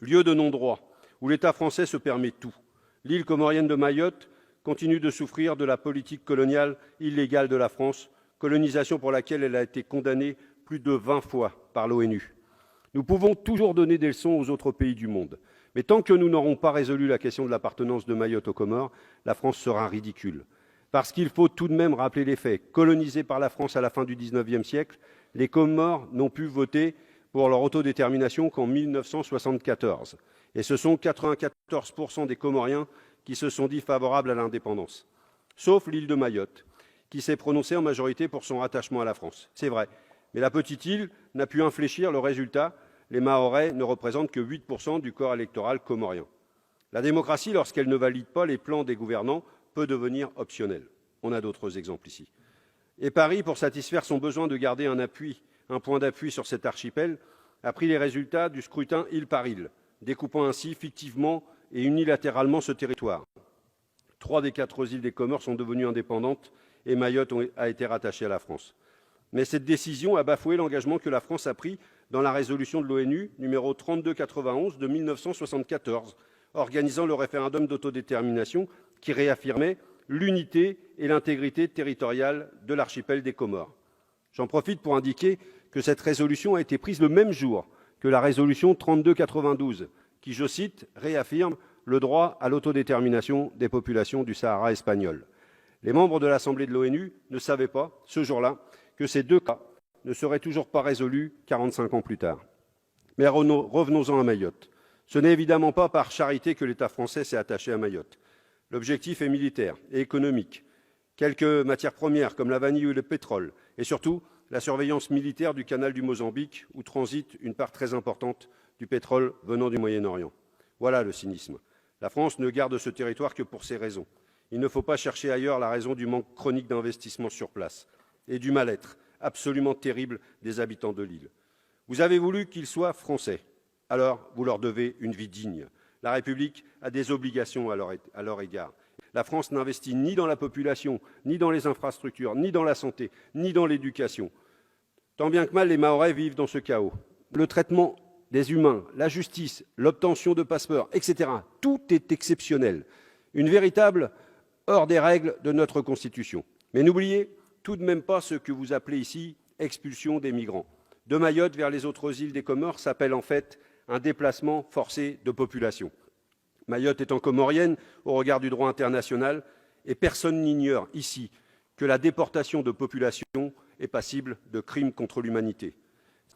lieu de non-droit, où l'État français se permet tout. L'île comorienne de Mayotte continue de souffrir de la politique coloniale illégale de la France, colonisation pour laquelle elle a été condamnée plus de 20 fois par l'ONU. Nous pouvons toujours donner des leçons aux autres pays du monde, mais tant que nous n'aurons pas résolu la question de l'appartenance de Mayotte aux Comores, la France sera ridicule. Parce qu'il faut tout de même rappeler les faits. Colonisés par la France à la fin du XIXe siècle, les Comores n'ont pu voter pour leur autodétermination qu'en 1974. Et ce sont 94% des Comoriens qui se sont dits favorables à l'indépendance. Sauf l'île de Mayotte, qui s'est prononcée en majorité pour son rattachement à la France. C'est vrai. Mais la petite île n'a pu infléchir le résultat. Les Mahorais ne représentent que 8% du corps électoral comorien. La démocratie, lorsqu'elle ne valide pas les plans des gouvernants, peut devenir optionnelle. On a d'autres exemples ici. Et Paris, pour satisfaire son besoin de garder un point d'appui sur cet archipel, a pris les résultats du scrutin île par île, découpant ainsi fictivement et unilatéralement ce territoire. 3 des 4 îles des Comores sont devenues indépendantes et Mayotte a été rattachée à la France. Mais cette décision a bafoué l'engagement que la France a pris dans la résolution de l'ONU numéro 3291 de 1974, organisant le référendum d'autodétermination qui réaffirmait l'unité et l'intégrité territoriale de l'archipel des Comores. J'en profite pour indiquer que cette résolution a été prise le même jour que la résolution 3292, qui, je cite, réaffirme le droit à l'autodétermination des populations du Sahara espagnol. Les membres de l'Assemblée de l'ONU ne savaient pas, ce jour-là, que ces deux cas ne seraient toujours pas résolus 45 ans plus tard. Mais revenons-en à Mayotte. Ce n'est évidemment pas par charité que l'État français s'est attaché à Mayotte. L'objectif est militaire et économique. Quelques matières premières comme la vanille ou le pétrole, et surtout la surveillance militaire du canal du Mozambique, où transite une part très importante du pétrole venant du Moyen-Orient. Voilà le cynisme. La France ne garde ce territoire que pour ces raisons. Il ne faut pas chercher ailleurs la raison du manque chronique d'investissement sur place et du mal-être absolument terrible des habitants de l'île. Vous avez voulu qu'ils soient français, alors vous leur devez une vie digne. La République a des obligations à leur égard. La France n'investit ni dans la population, ni dans les infrastructures, ni dans la santé, ni dans l'éducation. Tant bien que mal, les Mahorais vivent dans ce chaos. Le traitement des humains, la justice, l'obtention de passeports, etc. Tout est exceptionnel. Une véritable hors des règles de notre Constitution. Mais n'oubliez tout de même pas ce que vous appelez ici expulsion des migrants. De Mayotte vers les autres îles des Comores s'appelle en fait un déplacement forcé de population. Mayotte étant comorienne au regard du droit international, et personne n'ignore ici que la déportation de population est passible de crimes contre l'humanité.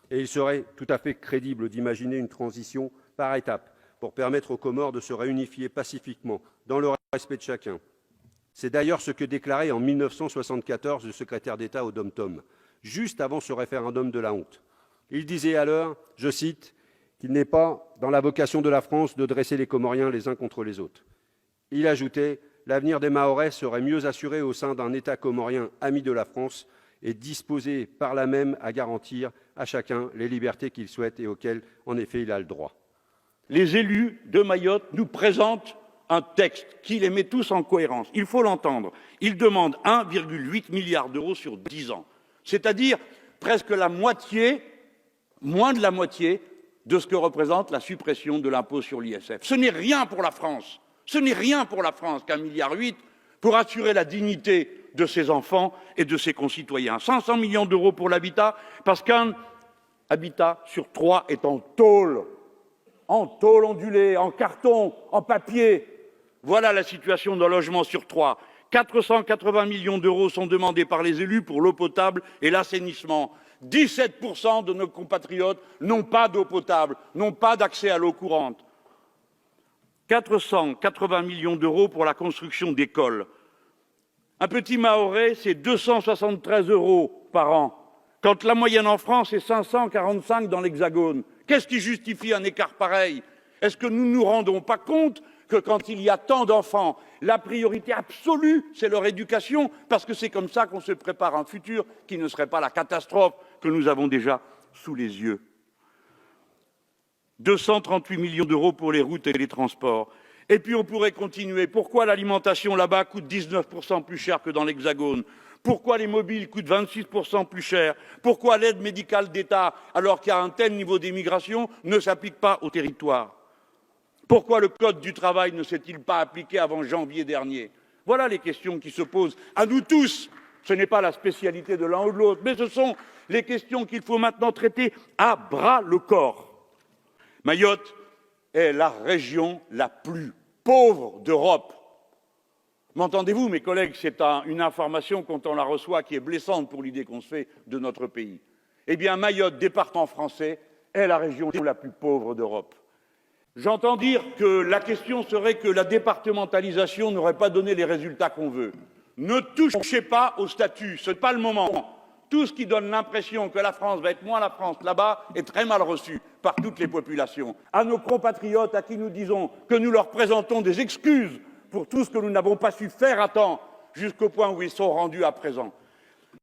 Et il serait tout à fait crédible d'imaginer une transition par étapes pour permettre aux Comores de se réunifier pacifiquement, dans le respect de chacun. C'est d'ailleurs ce que déclarait en 1974 le secrétaire d'État au Dom-Tom, juste avant ce référendum de la honte. Il disait alors, je cite, qu'il n'est pas dans la vocation de la France de dresser les Comoriens les uns contre les autres. Il ajoutait, l'avenir des Mahorais serait mieux assuré au sein d'un État comorien ami de la France et disposé par là même à garantir à chacun les libertés qu'il souhaite et auxquelles, en effet, il a le droit. Les élus de Mayotte nous présentent un texte qui les met tous en cohérence. Il faut l'entendre. Ils demandent 1,8 milliard d'euros sur 10 ans, c'est-à-dire presque la moitié, moins de la moitié, de ce que représente la suppression de l'impôt sur l'ISF. Ce n'est rien pour la France. Ce n'est rien pour la France qu'1,8 milliard pour assurer la dignité de ses enfants et de ses concitoyens. 500 millions d'euros pour l'habitat, parce qu'un habitat sur 3 est en tôle ondulée, en carton, en papier. Voilà la situation d'un logement sur 3. 480 millions d'euros sont demandés par les élus pour l'eau potable et l'assainissement. 17% de nos compatriotes n'ont pas d'eau potable, n'ont pas d'accès à l'eau courante. 480 millions d'euros pour la construction d'écoles. Un petit Mahorais, c'est 273 euros par an, quand la moyenne en France est 545 dans l'Hexagone. Qu'est-ce qui justifie un écart pareil? Est-ce que nous ne nous rendons pas compte que quand il y a tant d'enfants, la priorité absolue, c'est leur éducation, parce que c'est comme ça qu'on se prépare un futur qui ne serait pas la catastrophe que nous avons déjà sous les yeux. 238 millions d'euros pour les routes et les transports. Et puis on pourrait continuer. Pourquoi l'alimentation là-bas coûte 19% plus cher que dans l'Hexagone? Pourquoi les mobiles coûtent 26% plus cher? Pourquoi l'aide médicale d'État, alors qu'il y a un tel niveau d'immigration, ne s'applique pas au territoire? Pourquoi le Code du travail ne s'est-il pas appliqué avant janvier dernier? Voilà les questions qui se posent à nous tous. Ce n'est pas la spécialité de l'un ou de l'autre, mais ce sont les questions qu'il faut maintenant traiter à bras-le-corps. Mayotte est la région la plus pauvre d'Europe. M'entendez-vous, mes collègues? C'est une information, quand on la reçoit, qui est blessante pour l'idée qu'on se fait de notre pays. Eh bien, Mayotte, département français, est la région la plus pauvre d'Europe. J'entends dire que la question serait que la départementalisation n'aurait pas donné les résultats qu'on veut. Ne touchez pas au statut, ce n'est pas le moment. Tout ce qui donne l'impression que la France va être moins la France là-bas est très mal reçu par toutes les populations. À nos compatriotes à qui nous disons que nous leur présentons des excuses pour tout ce que nous n'avons pas su faire à temps, jusqu'au point où ils sont rendus à présent.